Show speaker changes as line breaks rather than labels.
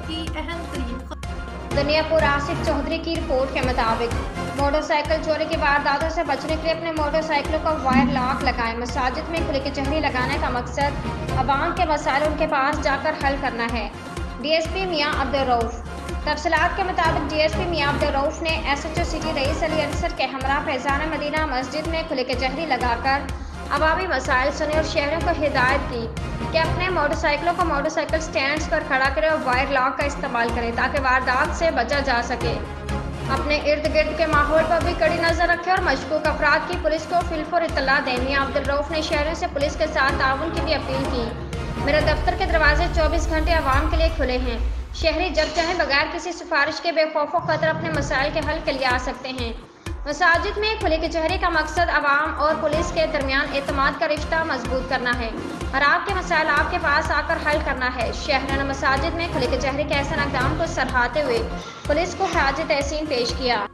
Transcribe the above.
की अहम तरीन
दुनियापुर आसिफ चौधरी की रिपोर्ट के मुताबिक मोटरसाइकिल चोरी की वारदातों से बचने के लिए अपने मोटरसाइकिलों का वायर लॉक लगाएं। मसाजिद में खुली कचहरी लगाने का मकसद अवाम के मसाइल उनके पास जाकर हल करना है। डीएसपी मियां अब्दुल रऊफ। तफसीलात के मुताबिक डीएसपी मियां अब्दुल रऊफ ने SHO city rice Ali Ansar के हमरा फैजान मदीना मस्जिद में खुली कचहरी लगाकर अवामी मसाइल सुने और शहरों को हिदायत की कि अपने मोटरसाइकिलों को मोटरसाइकिल स्टैंड्स पर खड़ा करें और वायर लॉक का इस्तेमाल करें ताकि वारदात से बचा जा सके। अपने इर्द गिर्द के माहौल पर भी कड़ी नजर रखें और मशकूक अफराद की पुलिस को फिलफुर इत्तला दें। मियां अब्दुल रऊफ ने शहरों से पुलिस के साथ ताउन की भी अपील की। मेरे दफ्तर के दरवाजे 24 घंटे आवाम के लिए खुले हैं। शहरी जब चाहें बगैर किसी सिफारिश के बेखौफ खतर अपने मसाइल के हल के लिए आ सकते हैं। मसाजिद में खुली कचहरी का मकसद अवाम और पुलिस के दरमियान एतमाद का रिश्ता मजबूत करना है और आपके मसाइल आपके पास आकर हल करना है। शहरन मसाजिद में खुली कचहरी के ऐसे इक़दाम को सराहते हुए पुलिस को खराज तहसीन पेश किया।